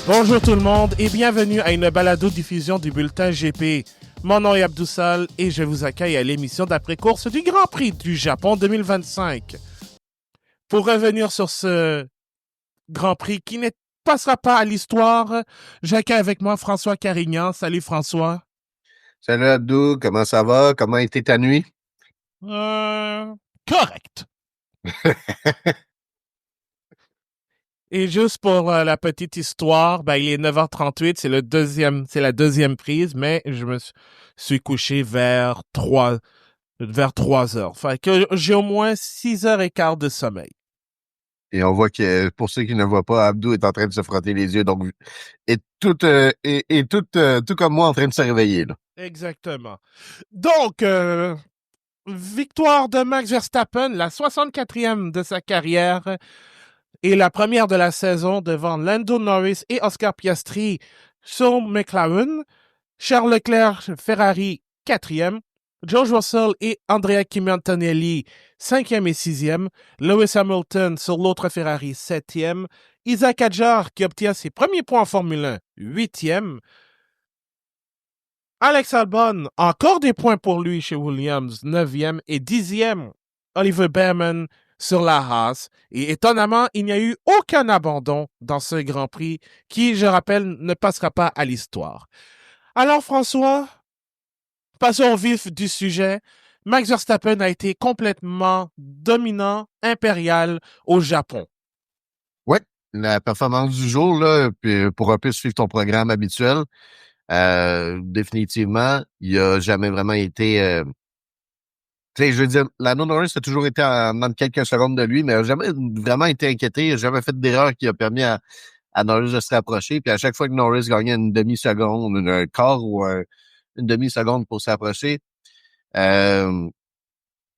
Bonjour tout le monde et bienvenue à une balado-diffusion du bulletin GP. Mon nom est Abdoussal et je vous accueille à l'émission d'après-course du Grand Prix du Japon 2025. Pour revenir sur ce Grand Prix qui ne passera pas à l'histoire, j'accueille avec moi François Carignan. Salut François. Salut Abdou, comment ça va? Comment a été ta nuit? Correct. Et juste pour la petite histoire, il est 9h38, c'est la deuxième prise, mais je me suis couché vers 3 heures. Fait que j'ai au moins 6h15 de sommeil. Et on voit que, pour ceux qui ne voient pas, Abdou est en train de se frotter les yeux, donc, tout comme moi, en train de se réveiller, là. Exactement. Donc, victoire de Max Verstappen, la 64e de sa carrière et la première de la saison devant Lando Norris et Oscar Piastri sur McLaren. Charles Leclerc, Ferrari, 4e. George Russell et Andrea Kimi Antonelli, 5e et 6e. Lewis Hamilton sur l'autre Ferrari, 7e. Isaac Hadjar, qui obtient ses premiers points en Formule 1, 8e. Alex Albon, encore des points pour lui chez Williams, 9e et 10e. Oliver Behrman sur la Haas. Et étonnamment, il n'y a eu aucun abandon dans ce Grand Prix qui, je rappelle, ne passera pas à l'histoire. Alors François, passons au vif du sujet. Max Verstappen a été complètement dominant, impérial au Japon. Ouais, la performance du jour, là, puis pour un peu suivre ton programme habituel, définitivement, il a jamais vraiment été... tu sais, je veux dire, Lando Norris a toujours été en manque quelques secondes de lui, mais il n'a jamais vraiment été inquiété. Il n'a jamais fait d'erreur qui a permis à Norris de se rapprocher. Puis à chaque fois que Norris gagnait une demi-seconde, un quart ou une demi-seconde pour s'approcher, dans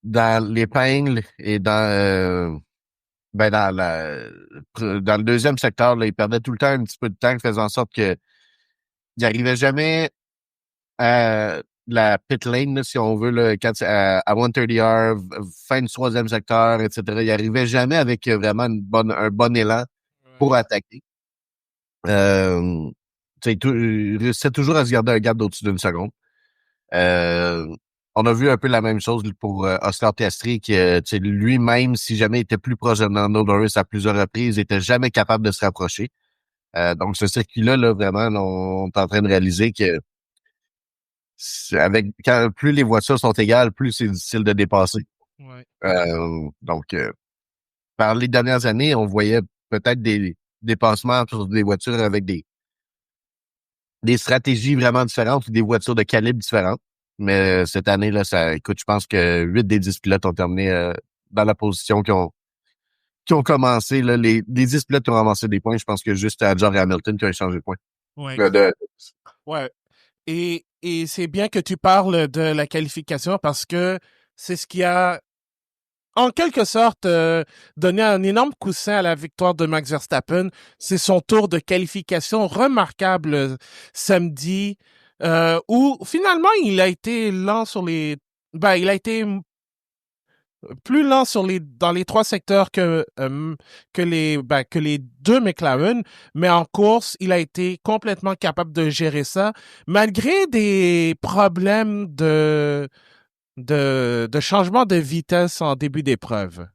l'épingle et dans le deuxième secteur, là, il perdait tout le temps un petit peu de temps, faisant en sorte que il arrivait jamais à la pit lane, là, si on veut, là, à 130R, fin du troisième secteur, etc. Il arrivait jamais avec vraiment un bon élan pour attaquer. Il réussissait toujours à se garder un gap d'au-dessus d'une seconde. On a vu un peu la même chose pour Oscar Piastri, qui lui-même, si jamais il était plus proche de Lando Norris à plusieurs reprises, était jamais capable de se rapprocher. Donc ce circuit-là, là, vraiment, on est en train de réaliser que plus les voitures sont égales, plus c'est difficile de dépasser. Ouais. Par les dernières années, on voyait peut-être des dépassements sur des voitures avec des stratégies vraiment différentes ou des voitures de calibre différents. Mais cette année, là, écoute, je pense que 8 des 10 pilotes ont terminé dans la position qui ont commencé. Là, les 10 pilotes qui ont ramassé des points, je pense que juste Hadjar et Hamilton qui ont échangé de points. Ouais. Ouais. Et c'est bien que tu parles de la qualification parce que c'est ce qui a, en quelque sorte, donné un énorme coussin à la victoire de Max Verstappen. C'est son tour de qualification remarquable samedi, où finalement il a été lent sur les... il a été plus lent dans les trois secteurs que les deux McLaren, mais en course, il a été complètement capable de gérer ça, malgré des problèmes de changement de vitesse en début d'épreuve.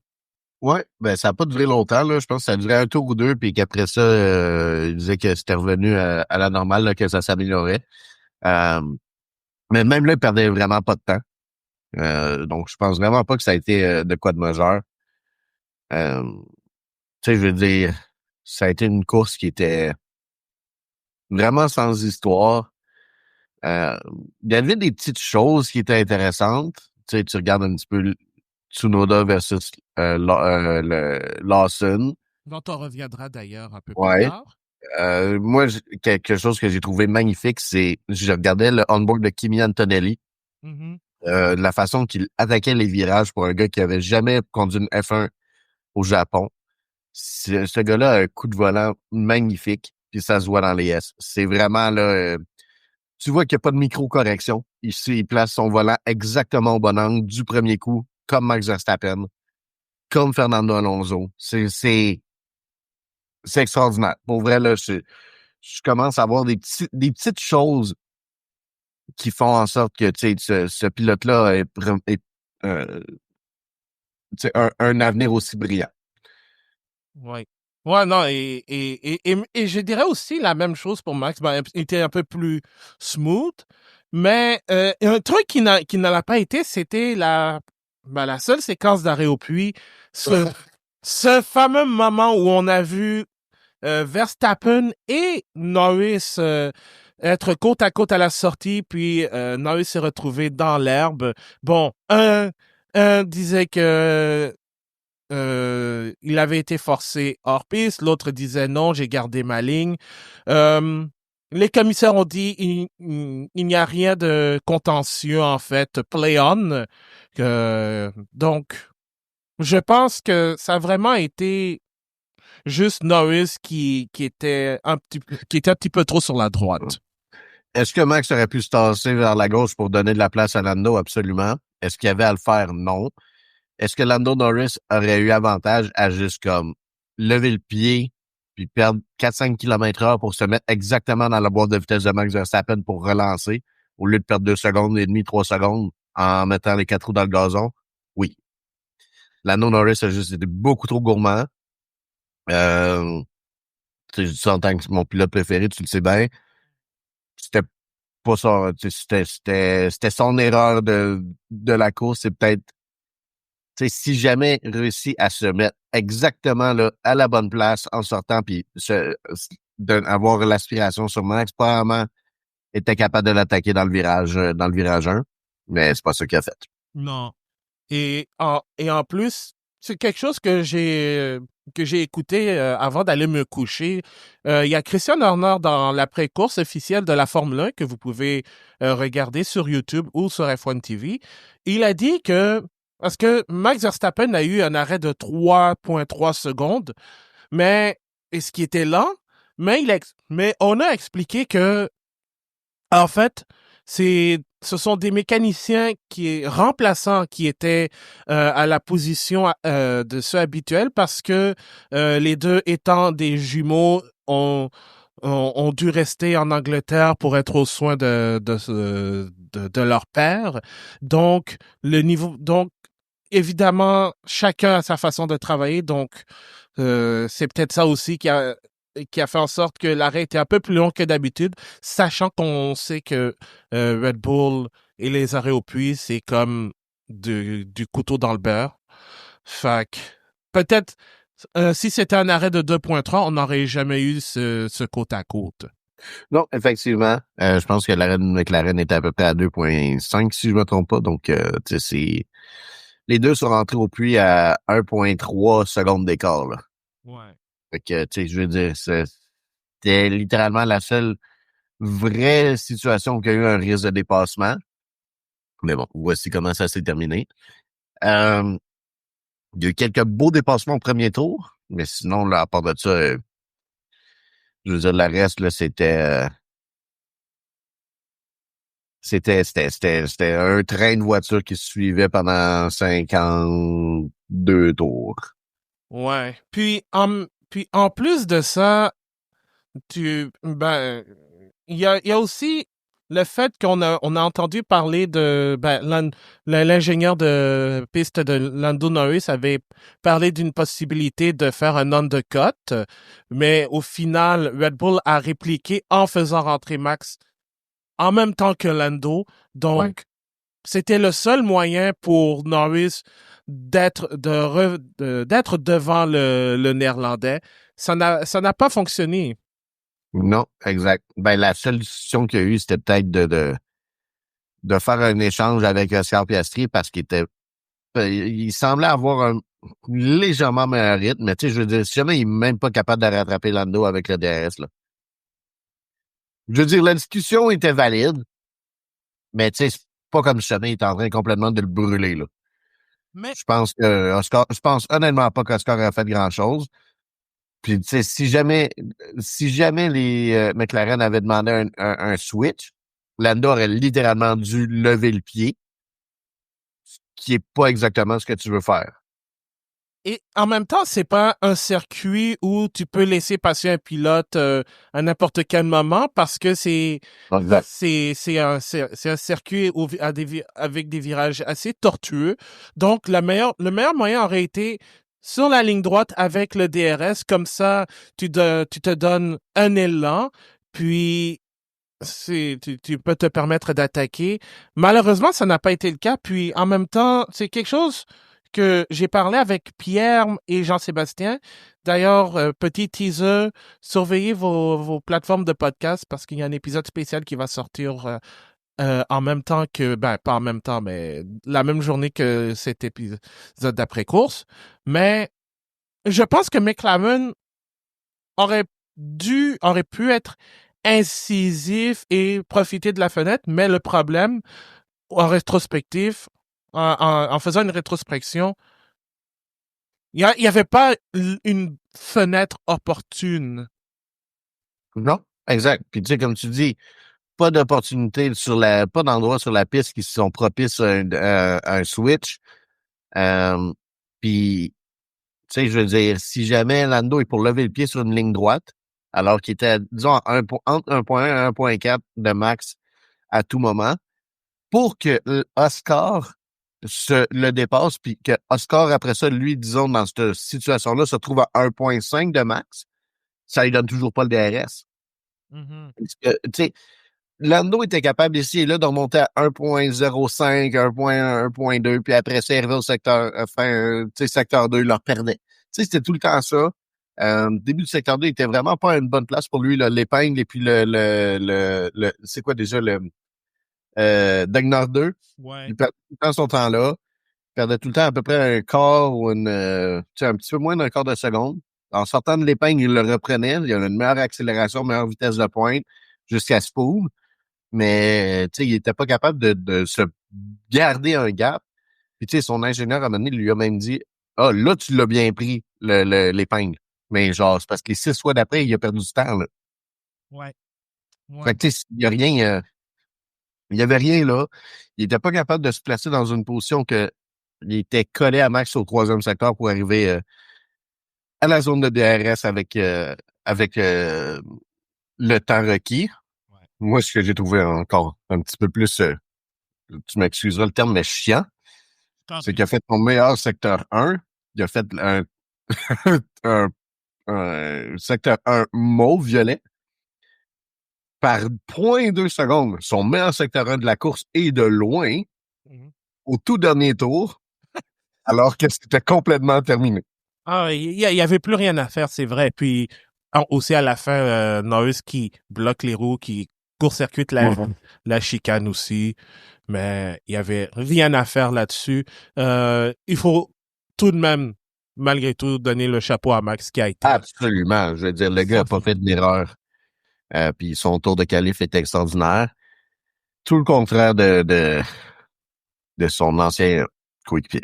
Ouais, ça n'a pas duré longtemps, là. Je pense que ça a duré un tour ou deux, puis qu'après ça, il disait que c'était revenu à la normale, là, que ça s'améliorait. Mais même là, il perdait vraiment pas de temps. Donc, je pense vraiment pas que ça a été de quoi de majeur. Tu sais, je veux dire, ça a été une course qui était vraiment sans histoire. Il y avait des petites choses qui étaient intéressantes. Tu sais, tu regardes un petit peu Tsunoda versus Lawson. Dont on reviendra d'ailleurs un peu plus Ouais. tard. Moi, quelque chose que j'ai trouvé magnifique, c'est je regardais le onboard de Kimi Antonelli. Mm-hmm. La façon qu'il attaquait les virages pour un gars qui avait jamais conduit une F1 au Japon. Ce gars-là a un coup de volant magnifique, puis ça se voit dans les S. C'est vraiment là, tu vois qu'il n'y a pas de micro-correction. Il place son volant exactement au bon angle du premier coup, comme Max Verstappen, comme Fernando Alonso. C'est extraordinaire. Pour vrai, là, je je commence à voir des petites choses qui font en sorte que, tu sais, ce pilote-là euh, tu sais, un avenir aussi brillant. Ouais. Ouais, non, et je dirais aussi la même chose pour Max. Ben, il était un peu plus smooth, mais un truc qui n'a pas été, c'était la seule séquence d'arrêt au puits. Ce, ce fameux moment où on a vu Verstappen et Norris être côte à côte à la sortie, puis Norris s'est retrouvé dans l'herbe. Bon, un disait que il avait été forcé hors piste, l'autre disait non, j'ai gardé ma ligne. Euh, les commissaires ont dit il n'y a rien de contentieux en fait, play on. Donc, je pense que ça a vraiment été juste Norris qui était un petit peu trop sur la droite. Est-ce que Max aurait pu se tasser vers la gauche pour donner de la place à Lando? Absolument. Est-ce qu'il y avait à le faire? Non. Est-ce que Lando Norris aurait eu avantage à juste comme lever le pied puis perdre 4-5 km/h pour se mettre exactement dans la boîte de vitesse de Max Verstappen pour relancer au lieu de perdre 2 secondes et demie, 3 secondes en mettant les 4 roues dans le gazon? Oui. Lando Norris a juste été beaucoup trop gourmand. Euh, tu sais, je dis ça en tant que mon pilote préféré, tu le sais bien. C'était pas ça. C'était son erreur de la course. C'est peut-être, tu sais, si jamais réussi à se mettre exactement là, à la bonne place en sortant, puis avoir l'aspiration sur Max, probablement était capable de l'attaquer dans le virage 1, mais c'est pas ça qu'il a fait. Non. Et en plus, c'est quelque chose que j'ai écouté avant d'aller me coucher. Il y a Christian Horner dans l'après-course officielle de la Formule 1 que vous pouvez regarder sur YouTube ou sur F1 TV. Il a dit que parce que Max Verstappen a eu un arrêt de 3,3 secondes, mais et ce qui était lent, mais on a expliqué que en fait, ce sont des mécaniciens remplaçants qui étaient à la position de ceux habituels parce que les deux étant des jumeaux ont dû rester en Angleterre pour être aux soins de leur père. Donc évidemment, chacun a sa façon de travailler. Donc c'est peut-être ça aussi qui a fait en sorte que l'arrêt était un peu plus long que d'habitude, sachant qu'on sait que Red Bull et les arrêts au puits, c'est comme du couteau dans le beurre. Fait que peut-être si c'était un arrêt de 2,3, on n'aurait jamais eu ce côte à côte. Non, effectivement. Je pense que l'arrêt de McLaren était à peu près à 2,5 si je me trompe pas. Donc, tu sais, les deux sont rentrés au puits à 1,3 secondes d'écart, là. Ouais. Fait que, tu sais, je veux dire, c'était littéralement la seule vraie situation où il y a eu un risque de dépassement. Mais bon, voici comment ça s'est terminé. Euh, il y a eu quelques beaux dépassements au premier tour, mais sinon, là, à part de ça, je veux dire, le reste, là, c'était un train de voiture qui se suivait pendant 52 tours. Ouais. Puis en plus de ça, il y a aussi le fait on a entendu parler l'ingénieur de piste de Lando Norris avait parlé d'une possibilité de faire un undercut, mais au final, Red Bull a répliqué en faisant rentrer Max en même temps que Lando. Ouais. Donc, c'était le seul moyen pour Norris d'être devant le Néerlandais. Ça n'a pas fonctionné. Non, exact. Ben, la seule discussion qu'il y a eu, c'était peut-être de faire un échange avec Oscar Piastri parce il semblait avoir un légèrement meilleur rythme, mais tu sais, je veux dire, si jamais il est même pas capable de rattraper Lando avec le DRS, là. Je veux dire, la discussion était valide, mais tu sais, c'est pas comme si jamais il était en train complètement de le brûler, là. Mais Je pense honnêtement pas qu'Oscar a fait grand-chose. Puis, tu sais, si jamais les McLaren avaient demandé un switch, Lando aurait littéralement dû lever le pied, qui est pas exactement ce que tu veux faire. Et en même temps, c'est pas un circuit où tu peux laisser passer un pilote à n'importe quel moment parce que Exact. c'est un circuit avec des virages assez tortueux. Donc le meilleur moyen aurait été sur la ligne droite avec le DRS, comme ça tu te donnes un élan, puis tu peux te permettre d'attaquer. Malheureusement, ça n'a pas été le cas. Puis en même temps, c'est quelque chose que j'ai parlé avec Pierre et Jean-Sébastien. D'ailleurs, petit teaser, surveillez vos plateformes de podcast parce qu'il y a un épisode spécial qui va sortir en même temps que, ben pas en même temps, mais la même journée que cet épisode d'après-course. Mais je pense que McLaren aurait aurait pu être incisif et profiter de la fenêtre, mais le problème, en rétrospectif, en faisant une rétrospection, il y avait pas une fenêtre opportune. Non? Exact. Puis tu sais, comme tu dis, pas d'opportunité pas d'endroit sur la piste qui sont propices à un switch. Euh, Puis, tu sais, je veux dire, si jamais Lando est pour lever le pied sur une ligne droite, alors qu'il était, disons, entre 1.1 et 1.4 de max à tout moment, pour que Oscar le dépasse, puis que Oscar, après ça, lui, disons, dans cette situation-là, se trouve à 1.5 de max, ça lui donne toujours pas le DRS. Mhm. Parce que, tu sais, Lando était capable ici et là de remonter à 1.05, 1.1, 1.2, puis après ça, il arrivait au secteur, tu sais, secteur 2, il leur perdait. Tu sais, c'était tout le temps ça. Début du secteur 2, il était vraiment pas à une bonne place pour lui, là, l'épingle et puis c'est quoi déjà Dagnar 2. Ouais. Il perdait tout le temps son temps là. Il perdait tout le temps à peu près un quart ou tu sais, un petit peu moins d'un quart de seconde. En sortant de l'épingle, il le reprenait. Il y avait une meilleure accélération, meilleure vitesse de pointe jusqu'à Spoon. Mais, tu sais, il était pas capable de se garder un gap. Puis, tu sais, son ingénieur à un moment donné lui a même dit, ah, là, tu l'as bien pris, l'épingle. Mais genre, c'est parce que les 6 fois d'après, il a perdu du temps, là. Ouais. Fait Ouais. que, tu sais, il y a rien, il y avait rien là. Il était pas capable de se placer dans une position que il était collé à max au troisième secteur pour arriver à la zone de DRS avec le temps requis. Ouais. Moi, ce que j'ai trouvé encore un petit peu plus, tu m'excuseras le terme, mais chiant, Tant c'est qu'il a pis. fait son meilleur secteur 1. Il a fait un, un secteur 1 mauve-violet par 0.2 secondes. Son meilleur secteur 1 de la course et de loin Mhm. au tout dernier tour, alors que c'était complètement terminé. Ah, il y avait plus rien à faire, c'est vrai. Puis aussi à la fin, Norris qui bloque les roues, qui court-circuite la chicane aussi. Mais il y avait rien à faire là-dessus. Il faut tout de même, malgré tout, donner le chapeau à Max qui a été Absolument. Je veux dire, le gars sans n'a pas faute. fait d'erreur. Puis son tour de qualif est extraordinaire. Tout le contraire de son ancien coéquipier.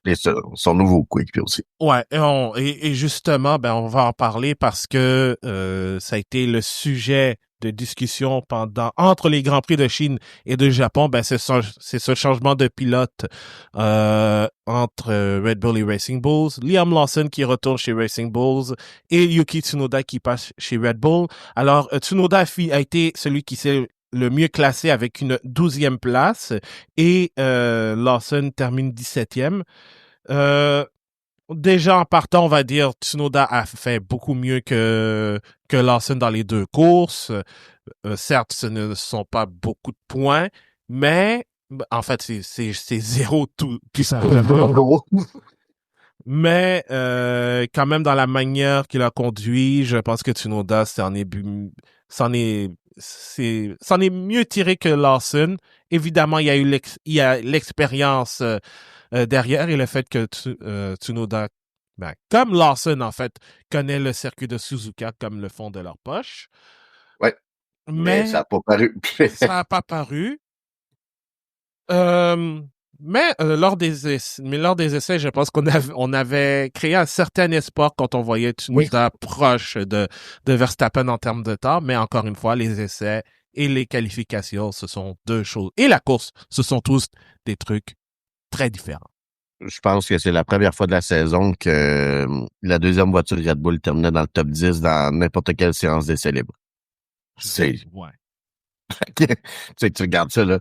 Et son nouveau coéquipier aussi. Ouais, et justement, ben on va en parler parce que ça a été le sujet de discussion entre les Grands Prix de Chine et de Japon. Ben c'est ce changement de pilote entre Red Bull et Racing Bulls. Liam Lawson qui retourne chez Racing Bulls et Yuki Tsunoda qui passe chez Red Bull. Alors Tsunoda a été celui qui s'est le mieux classé avec une 12e place et Lawson termine 17e. Euh, Déjà en partant, on va dire Tsunoda a fait beaucoup mieux que Lawson dans les deux courses. Certes, ce ne sont pas beaucoup de points, mais en fait, c'est zéro tout simplement. Mais quand même dans la manière qu'il a conduit, je pense que Tsunoda s'en est s'en est mieux tiré que Lawson. Évidemment, il y a l'expérience derrière et le fait que Tsunoda, ben, comme Lawson en fait, connaît le circuit de Suzuka comme le fond de leur poche. Ouais. Mais ça Mais n'a pas paru. ça n'a pas paru. Euh, mais lors des essais, je pense on avait créé un certain espoir quand on voyait Oui. Tsunoda proche de Verstappen en termes de temps. Mais encore une fois, les essais et les qualifications, ce sont deux choses. Et la course, ce sont tous des trucs très différents. Je pense que c'est la première fois de la saison que la deuxième voiture Red Bull terminait dans le top 10 dans n'importe quelle séance d'essai libre. C'est, Ouais. tu sais, tu regardes ça, là.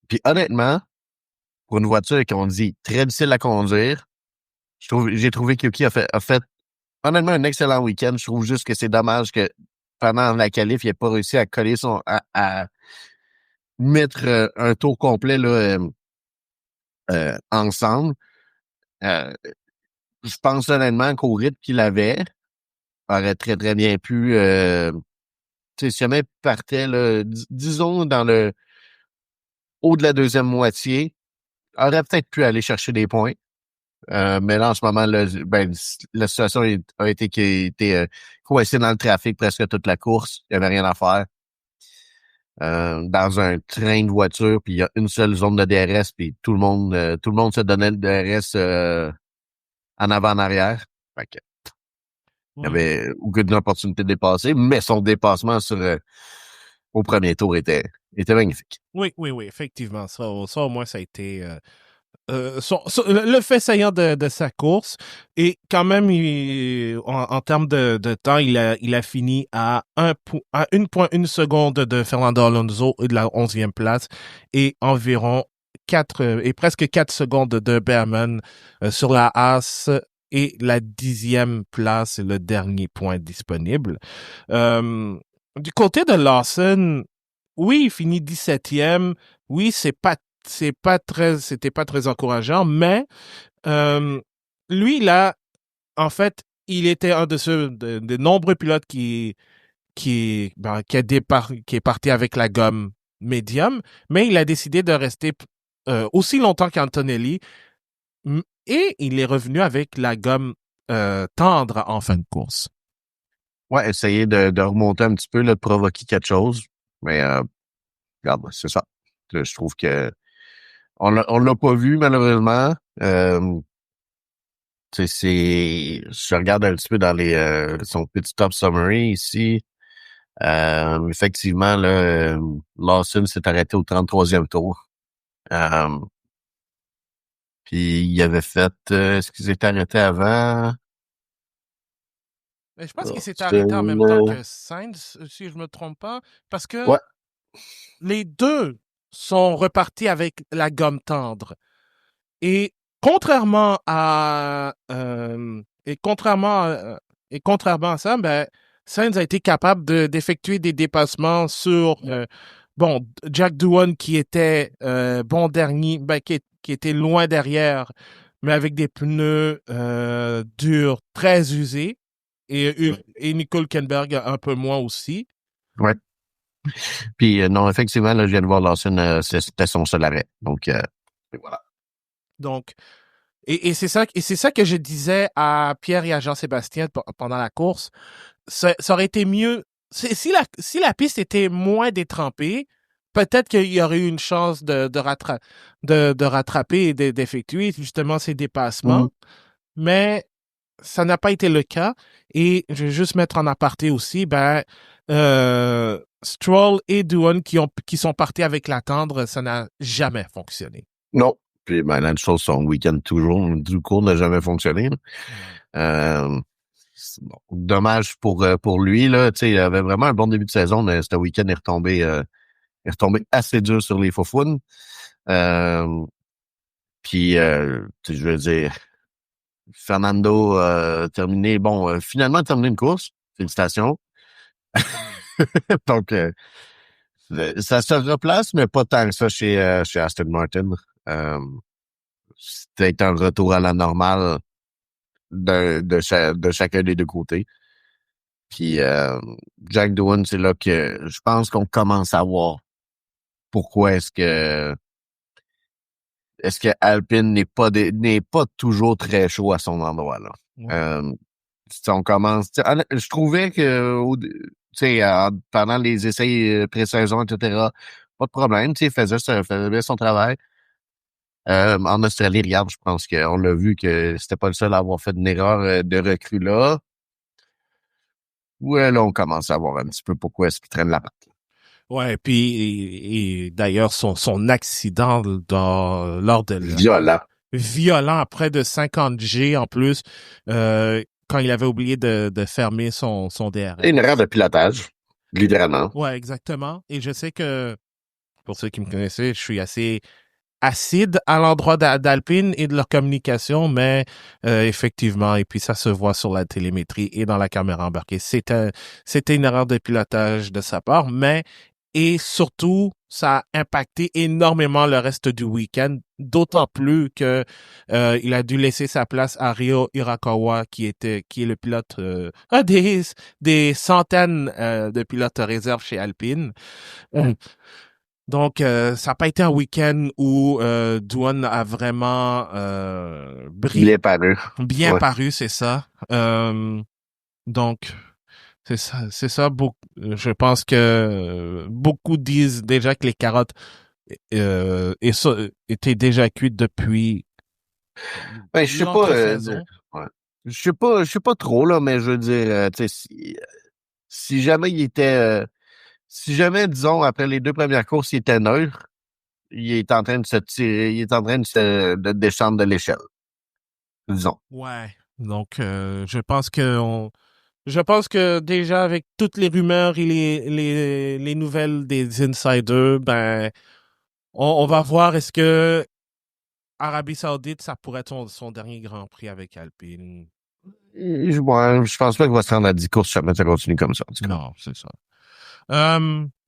Puis honnêtement, pour une voiture qu'on dit très difficile à conduire, j'ai trouvé que Yuki a fait honnêtement un excellent week-end. Je trouve juste que c'est dommage que pendant la qualif, il n'ait pas réussi à coller à mettre un tour complet là, ensemble. Euh, je pense honnêtement qu'au rythme qu'il avait, aurait très, très bien pu tu sais, si jamais il partait là, disons dans le haut de la deuxième moitié, aurait peut-être pu aller chercher des points. Mais là, en ce moment, là, ben, la situation a été qu'il était coincé dans le trafic presque toute la course. Il n'y avait rien à faire. Dans un train de voiture, puis il y a une seule zone de DRS, puis tout le monde se donnait le DRS en avant, en arrière. Fait que, il n'y Ouais. avait aucune opportunité de dépasser, mais son dépassement au premier tour était magnifique. Oui, oui, oui, effectivement. Ça au moins, ça a été le fait saillant de sa course. Et quand même, en termes de temps, il a fini à 1,1 seconde de Fernando Alonso et de la 11e place et environ 4 et presque 4 secondes de Behrman sur la Haas et la 10e place, le dernier point disponible. Euh, du côté de Lawson, oui, il finit 17e. Oui, c'était pas très encourageant, mais euh, lui, là, en fait, il était un de ceux, de nombreux pilotes qui est parti avec la gomme médium, mais il a décidé de rester aussi longtemps qu'Antonelli et il est revenu avec la gomme tendre en fin de course. Ouais, essayer de remonter un petit peu, là, de provoquer quelque chose. Mais regarde, c'est ça. Je trouve que on l'a pas vu, malheureusement. Tu sais, je regarde un petit peu dans son petit top summary ici. Effectivement, là, Lawson s'est arrêté au 33e tour. Euh, Puis il avait fait, est-ce qu'il s'était arrêté avant? Mais je pense qu'il s'est C'est arrêté en même temps que Sainz, si je me trompe pas, parce que ouais, les deux sont repartis avec la gomme tendre. Et contrairement à et contrairement à ça, ben Sainz a été capable d'effectuer des dépassements sur bon Jack Doohan qui était bon dernier, qui était loin derrière, mais avec des pneus durs très usés et Nicole Kenberg un peu moins aussi. ouais. Puis non, effectivement, là, je viens de voir Lawson, c'était son seul arrêt. Donc, et voilà. Donc et c'est ça que je disais à Pierre et à Jean-Sébastien pendant la course. Ça aurait été mieux si la piste était moins détrempée, peut-être qu'il y aurait eu une chance de rattraper et d'effectuer justement ces dépassements, Mhm. mais ça n'a pas été le cas. Et je vais juste mettre en aparté aussi, Stroll et Doohan qui sont partis avec la tendre, ça n'a jamais fonctionné. Non. Puis ben, la chose, son week-end toujours, du coup, n'a jamais fonctionné. Là. Ouais. Bon, dommage pour lui, là. Tu sais, il avait vraiment un bon début de saison, mais ce week-end est retombé assez dur sur les faufounes. Puis, tu sais, je veux dire, Fernando terminé, bon, finalement terminé une course. Félicitations. Donc, ça se replace, mais pas tant que ça chez Aston Martin. Euh, C'était un retour à la normale de chacun des deux côtés. Puis Jack Doohan, c'est là que je pense qu'on commence à voir pourquoi est-ce que Alpine n'est pas toujours très chaud à son endroit là. Ouais. Euh, Si on commence, je trouvais que tu sais pendant les essais pré-saison etc. Pas de problème, tu sais, faisait bien son travail. En Australie, regarde, je pense qu'on l'a vu que c'était pas le seul à avoir fait une erreur de recrue là. Ouais, là, on commence à voir un petit peu pourquoi est-ce qu'il traîne la patte. Ouais, puis et d'ailleurs son accident lors de Violent. violent à près de 50 G en plus quand il avait oublié de fermer son Et une DRS. erreur de pilotage, littéralement. Ouais, exactement. Et je sais que, pour ceux qui me connaissaient, je suis assez acide à l'endroit d'Alpine et de leur communication, mais effectivement, et puis ça se voit sur la télémétrie et dans la caméra embarquée. C'était une erreur de pilotage de sa part, mais et surtout, ça a impacté énormément le reste du week-end, d'autant plus que il a dû laisser sa place à Ryo Hirakawa, qui est le pilote, un des centaines de pilotes réserves chez Alpine. Donc, ça n'a pas été un week-end où Douane a vraiment Bien paru. bien Ouais. paru, c'est ça. Donc, c'est ça. Je pense que beaucoup disent déjà que les carottes étaient déjà cuites depuis Ben, je sais pas, l'entre-saison. ouais. Je sais pas trop, là, mais je veux dire, tu sais, si jamais il était, si jamais, disons, après les 2 premières courses, il était neutre, il est en train de se tirer, il est en train de descendre de l'échelle, disons. Ouais. Donc, je pense que déjà avec toutes les rumeurs et les nouvelles des insiders, ben, on va voir est-ce que Arabie Saoudite, ça pourrait être son dernier Grand Prix avec Alpine. Ouais, je pense pas qu'il va se rendre à 10 courses si jamais ça continue comme ça, en tout cas. Non, c'est ça.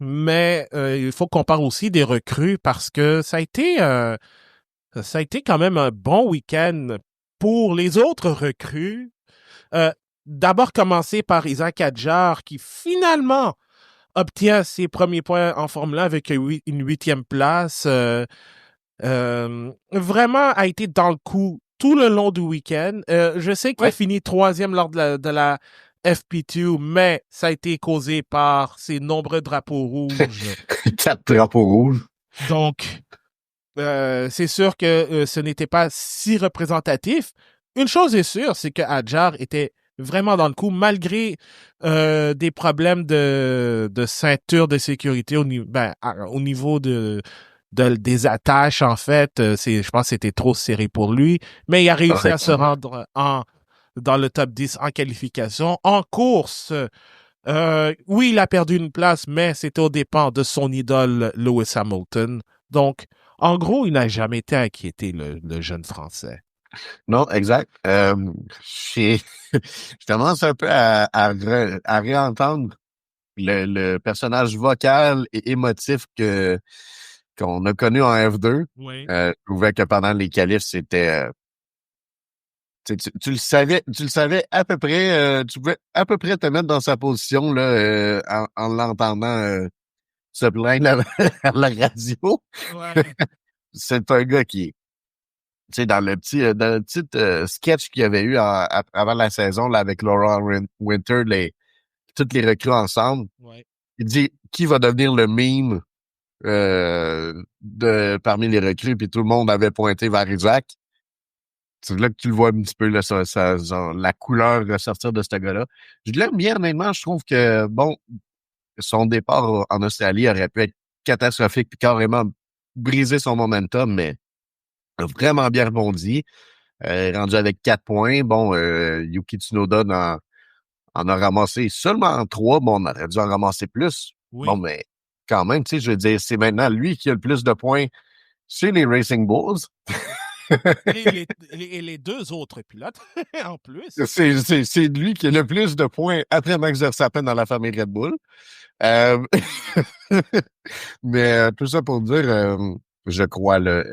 Mais il faut qu'on parle aussi des recrues parce que ça a été quand même un bon week-end pour les autres recrues. Euh, D'abord commencer par Isaac Hadjar qui finalement obtient ses premiers points en Formule 1 avec une 8e place. Vraiment a été dans le coup tout le long du week-end. Je sais qu'il a Ouais. fini 3e lors de la FP2, mais ça a été causé par ses nombreux drapeaux rouges. 4 drapeaux rouges. Donc, c'est sûr que ce n'était pas si représentatif. Une chose est sûre, c'est que Hadjar était vraiment dans le coup, malgré des problèmes de ceinture de sécurité au niveau des attaches, en fait. Je pense que c'était trop serré pour lui, mais il a réussi à se rendre dans le top 10 en qualification. En course, oui, il a perdu une place, mais c'était aux dépens de son idole Lewis Hamilton. Donc, en gros, il n'a jamais été inquiété, le jeune Français. Non, exact. Je commence un peu à réentendre le personnage vocal et émotif qu'on a connu en F2. Oui. Je trouvais que pendant les qualifs, c'était tu le savais à peu près, tu pouvais à peu près te mettre dans sa position là, en l'entendant se plaindre à la radio. Ouais. C'est un gars qui est, tu sais, dans le petit sketch qu'il y avait eu avant la saison là, avec Laura Winter, toutes les recrues ensemble, Ouais. il dit qui va devenir le meme parmi les recrues, puis tout le monde avait pointé vers Isaac. C'est là que tu le vois un petit peu, là, genre, la couleur ressortir de ce gars-là. Je l'aime bien, honnêtement. Je trouve que, bon, son départ en Australie aurait pu être catastrophique puis carrément briser son momentum, mais il a vraiment bien rebondi. Rendu avec 4 points. Bon, Yuki Tsunoda en a ramassé seulement 3. Bon, on aurait dû en ramasser plus. Bon, Oui. mais quand même, tu sais, je veux dire, c'est maintenant lui qui a le plus de points chez les Racing Bulls. Et les deux autres pilotes, en plus. C'est lui qui a le plus de points après Max Verstappen dans la famille Red Bull. Euh, mais tout ça pour dire, je crois là,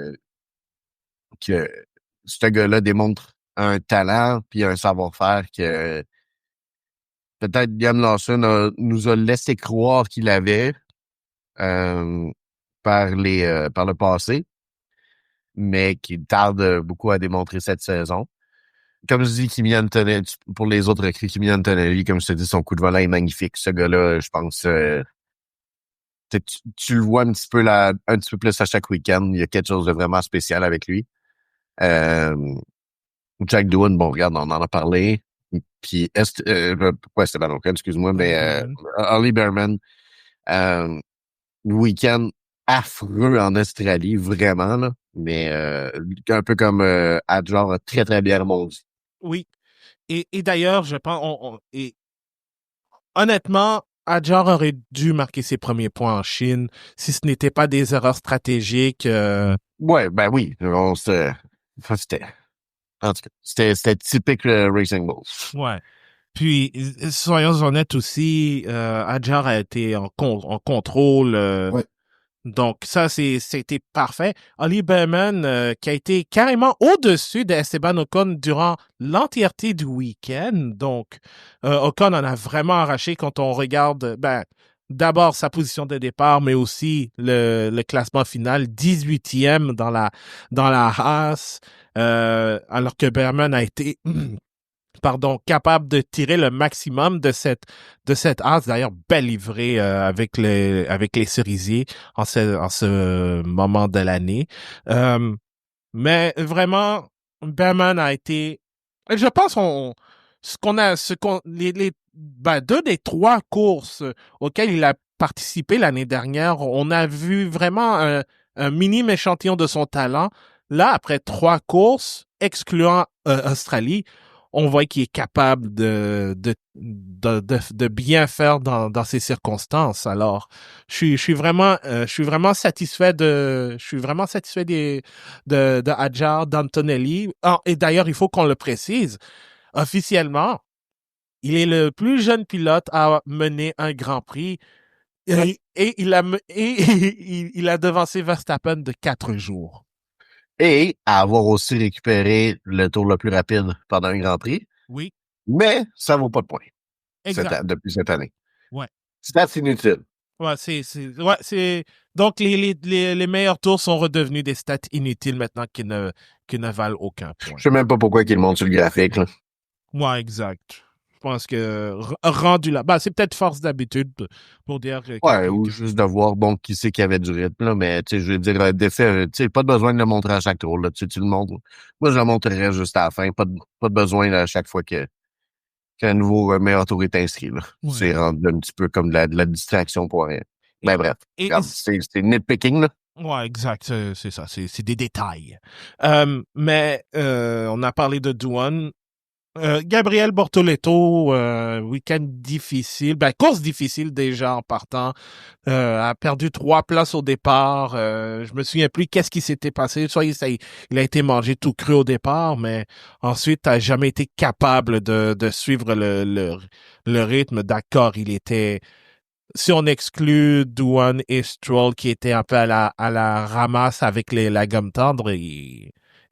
que ce gars-là démontre un talent puis un savoir-faire que peut-être Liam Lawson nous a laissé croire qu'il avait euh, par le passé, mais qui tarde beaucoup à démontrer cette saison. Comme je dis, Kimi Antonelli, pour les autres recrues, Kimi Antonelli, comme je te dis, son coup de volant est magnifique. Ce gars-là, je pense, tu le vois un petit peu un petit peu plus à chaque week-end. Il y a quelque chose de vraiment spécial avec lui. Euh, Jack Doohan, bon, regarde, on en a parlé. Puis, pourquoi Esteban Ocon, excuse-moi, Oli mais Berman. Ollie Behrman, week-end affreux en Australie, vraiment, là. Mais un peu comme Adjar a très très bien rebondi. Oui. Et d'ailleurs, je pense, et honnêtement, Adjar aurait dû marquer ses premiers points en Chine si ce n'était pas des erreurs stratégiques. Ouais, ben oui. C'était. En tout cas, c'était typique Racing Bulls. Ouais. Puis, soyons honnêtes aussi, Adjar a été en contrôle. Ouais. Donc, ça, c'était parfait. Oli Berman, qui a été carrément au-dessus d'Esteban Ocon durant l'entièreté du week-end. Donc, Ocon en a vraiment arraché quand on regarde, ben, d'abord sa position de départ, mais aussi le classement final, 18e dans la Haas, alors que Berman a été pardon, capable de tirer le maximum de cette as. D'ailleurs, belle livrée avec les cerisiers en ce moment de l'année. Mais vraiment, Behrman a été, je pense, ben, deux des trois courses auxquelles il a participé l'année dernière, on a vu vraiment un minime échantillon de son talent. Là, après trois courses, excluant Australie, on voit qu'il est capable de bien faire dans ces circonstances. Alors, je suis vraiment satisfait de Hadjar, d'Antonelli. Ah, et d'ailleurs, il faut qu'on le précise, officiellement, il est le plus jeune pilote à mener un Grand Prix et il a devancé Verstappen de 4 jours. Et à avoir aussi récupéré le tour le plus rapide pendant un Grand Prix. Oui, Mais ça vaut pas de points exact. depuis cette année. Ouais. C'est inutile. Ouais, donc les meilleurs tours sont redevenus des stats inutiles maintenant qui ne valent aucun point. Je sais même pas pourquoi ils montent sur le graphique, là. Ouais, exact. Je pense que rendu là, bah c'est peut-être force d'habitude pour dire Ouais, ou juste de voir, bon, qui c'est qui avait du rythme, là, mais, tu sais, je veux dire, le défait, tu sais, pas de besoin de le montrer à chaque tour, là, tu le montres. Moi, je le montrerais juste à la fin, pas de besoin, là, à chaque fois qu'un nouveau meilleur tour est inscrit, là. ouais. C'est rendu un petit peu comme de la distraction pour rien. Et, Ben, bref, et regarde, c'est nitpicking, là. ouais, exact, c'est ça, c'est des détails. Mais on a parlé de Douane. Gabriel Bortoleto, week-end difficile, ben course difficile déjà en partant, a perdu 3 places au départ. Je me souviens plus qu'est-ce qui s'était passé. Soit il a été mangé tout cru au départ, mais ensuite a jamais été capable de suivre le rythme. D'accord, il était, si on exclut Douane et Stroll qui étaient un peu à la ramasse avec la gomme tendre,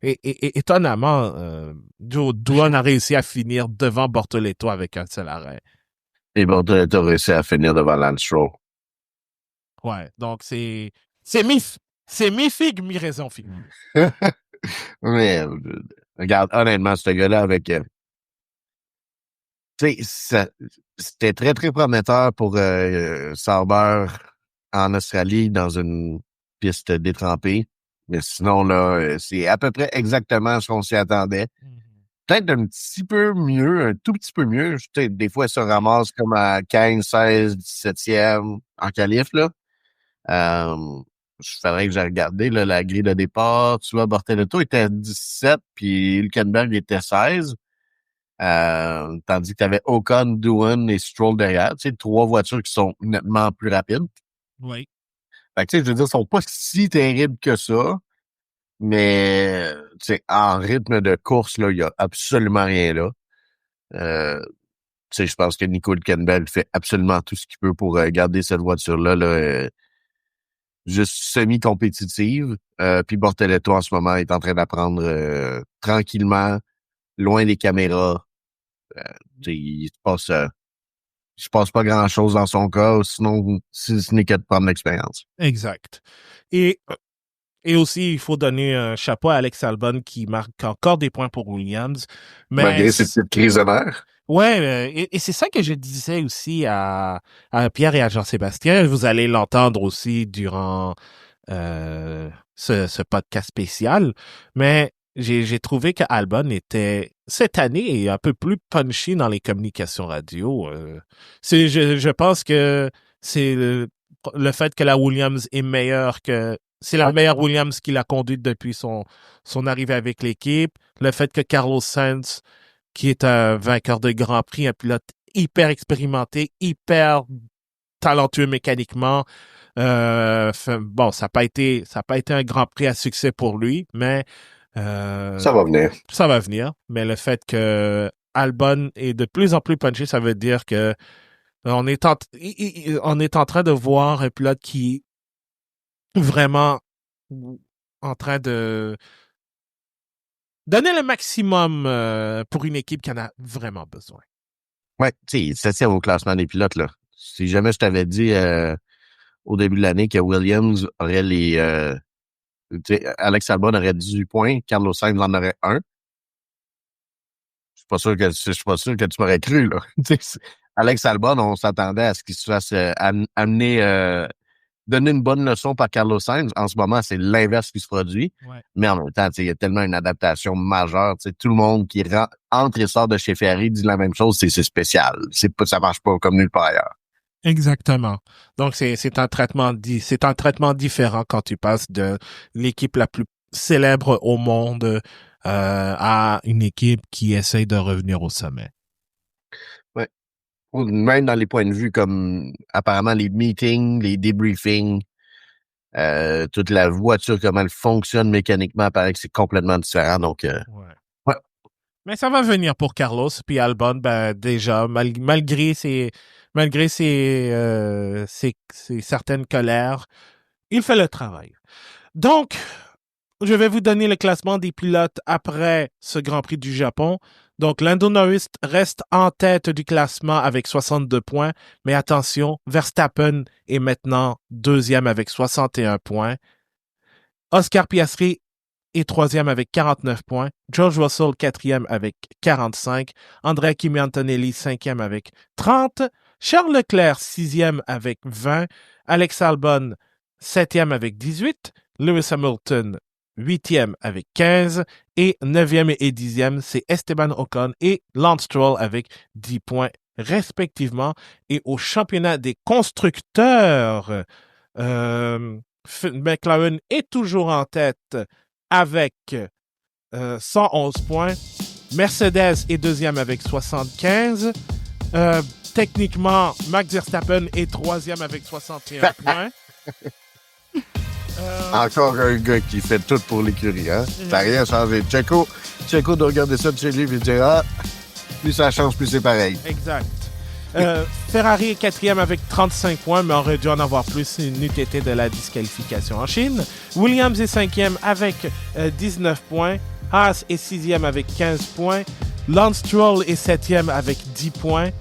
étonnamment, Douane a réussi à finir devant Bortoleto avec un seul arrêt. Et bon, t'as réussi à finir devant Lance Stroll. Ouais, donc c'est mi c'est mi-figue, mi-raison figue. Mais, regarde, honnêtement, ce gars-là avec, tu sais, c'était très, très prometteur pour Sauber en Australie dans une piste détrempée. Mais sinon, là, c'est à peu près exactement ce qu'on s'y attendait. Mhm. Peut-être un petit peu mieux, un tout petit peu mieux. Tu sais, des fois, il se ramasse comme à 15, 16, 17e en qualif, là. Je ferais que j'ai regardé là, la grille de départ. Tu vois, Bortoleto était à 17, puis Hülkenberg était 16. Tandis que tu avais Ocon, Doohan et Stroll derrière. Tu sais, trois voitures qui sont nettement plus rapides. Oui, Fait que, tu sais, je veux dire, ils sont pas si terribles que ça. Mais, tu sais, en rythme de course, là, il y a absolument rien là. Euh, tu sais, je pense que Nico Hülkenberg fait absolument tout ce qu'il peut pour garder cette voiture-là, là, juste semi-compétitive. Puis Bortoleto, en ce moment, est en train d'apprendre tranquillement, loin des caméras. Tu sais, il se passe pas grand-chose dans son cas, sinon, si ce n'est que de prendre l'expérience. exact. Et, et aussi, il faut donner un chapeau à Alex Albon qui marque encore des points pour Williams. Mais Malgré cette petite crise de nerfs. ouais, et c'est ça que je disais aussi à Pierre et à Jean-Sébastien. Vous allez l'entendre aussi durant ce podcast spécial. Mais j'ai trouvé que Albon était, cette année, un peu plus punchy dans les communications radio. Je pense que c'est le fait que la Williams est meilleure que C'est la meilleure Williams qu'il a conduite depuis son arrivée avec l'équipe. Le fait que Carlos Sainz, qui est un vainqueur de Grand Prix, un pilote hyper expérimenté, hyper talentueux mécaniquement. Bon, ça n'a pas été un Grand Prix à succès pour lui, mais Ça va venir. Ça va venir. Mais le fait que Albon est de plus en plus punché, ça veut dire que on est en train de voir un pilote qui est vraiment en train de donner le maximum pour une équipe qui en a vraiment besoin. Ouais, tu sais, ça tient au classement des pilotes, là. Si jamais je t'avais dit au début de l'année que Williams aurait Alex Albon aurait 18 points, Carlos Sainz en aurait 1. Je suis pas sûr que tu m'aurais cru, là. Alex Albon, on s'attendait à ce qu'il se fasse donner une bonne leçon par Carlos Sainz. En ce moment, c'est l'inverse qui se produit. Ouais. Mais en même temps, il y a tellement une adaptation majeure. Tout le monde qui entre et sort de chez Ferrari dit la même chose, c'est spécial. Ça marche pas comme nulle part ailleurs. Exactement. Donc, c'est un traitement différent quand tu passes de l'équipe la plus célèbre au monde à une équipe qui essaye de revenir au sommet. Ouais. Même dans les points de vue comme apparemment les meetings, les debriefings, toute la voiture, comment elle fonctionne mécaniquement, paraît que c'est complètement différent. Donc, ouais. Mais ça va venir pour Carlos puis Albon, ben déjà malgré ses certaines colères, il fait le travail. Donc, je vais vous donner le classement des pilotes après ce Grand Prix du Japon. Donc, Lando Norris reste en tête du classement avec 62 points. Mais attention, Verstappen est maintenant deuxième avec 61 points. Oscar Piastri est troisième avec 49 points. George Russell, quatrième avec 45. Andrea Kimi Antonelli, cinquième avec 30. Charles Leclerc, sixième avec 20. Alex Albon, septième avec 18. Lewis Hamilton, huitième avec 15. Et neuvième et dixième, c'est Esteban Ocon et Lance Stroll avec 10 points respectivement. Et au championnat des constructeurs, McLaren est toujours en tête avec 111 points. Mercedes est deuxième avec 75. Techniquement, Max Verstappen est troisième avec 61 points. Encore un gars qui fait tout pour l'écurie, hein? Ça n'a rien changé. Checo doit regarder ça de chez lui et dire plus ça change, plus c'est pareil. Exact. Ferrari est quatrième avec 35 points, mais aurait dû en avoir plus n'eût été de la disqualification en Chine. Williams est cinquième avec 19 points. Haas est sixième avec 15 points. Lance Stroll est septième avec 10 points.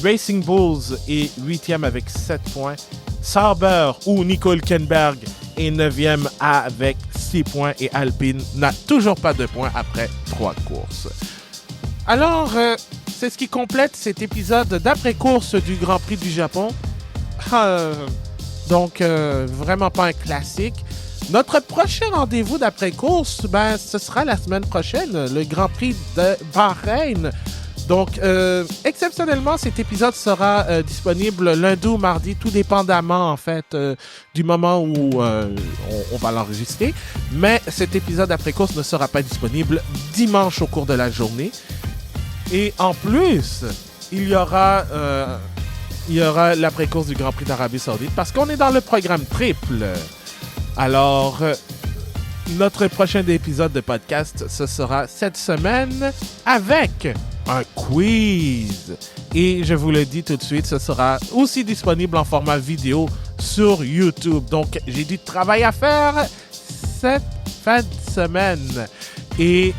Racing Bulls est huitième avec 7 points. Sauber ou Nico Hülkenberg est neuvième avec 6 points. Et Alpine n'a toujours pas de points après 3 courses. Alors, c'est ce qui complète cet épisode d'après-course du Grand Prix du Japon. Donc, vraiment pas un classique. Notre prochain rendez-vous d'après-course, ce sera la semaine prochaine, le Grand Prix de Bahreïn. Donc, exceptionnellement, cet épisode sera disponible lundi ou mardi, tout dépendamment, en fait, du moment où on va l'enregistrer. Mais cet épisode d'après-course ne sera pas disponible dimanche au cours de la journée. Et en plus, il y aura l'après-course du Grand Prix d'Arabie Saoudite parce qu'on est dans le programme triple. Alors, notre prochain épisode de podcast, ce sera cette semaine avec un quiz. Et je vous le dis tout de suite, ce sera aussi disponible en format vidéo sur YouTube. Donc, j'ai du travail à faire cette fin de semaine. Et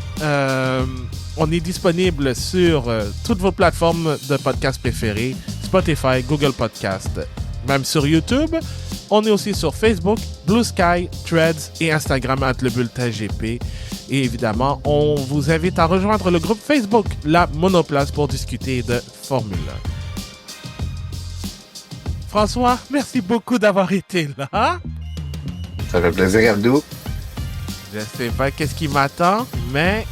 on est disponible sur toutes vos plateformes de podcast préférées, Spotify, Google Podcast, même sur YouTube. On est aussi sur Facebook, Blue Sky, Threads et Instagram @lebulletin_gp. Et évidemment, on vous invite à rejoindre le groupe Facebook La Monoplace pour discuter de Formule 1. François, merci beaucoup d'avoir été là. Ça fait plaisir, Abdou. Je sais pas qu'est-ce qui m'attend, mais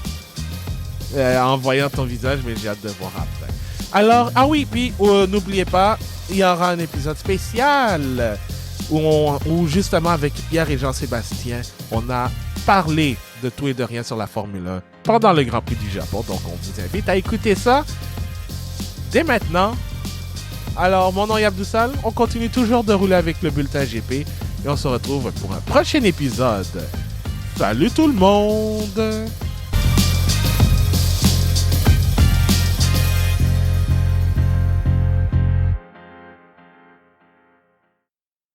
en voyant ton visage, mais j'ai hâte de voir après. Alors, puis n'oubliez pas, il y aura un épisode spécial où justement avec Pierre et Jean-Sébastien, on a parlé de tout et de rien sur la Formule 1 pendant le Grand Prix du Japon. Donc, on vous invite à écouter ça dès maintenant. Alors, mon nom est Abdoussal. On continue toujours de rouler avec le bulletin GP et on se retrouve pour un prochain épisode. Salut tout le monde!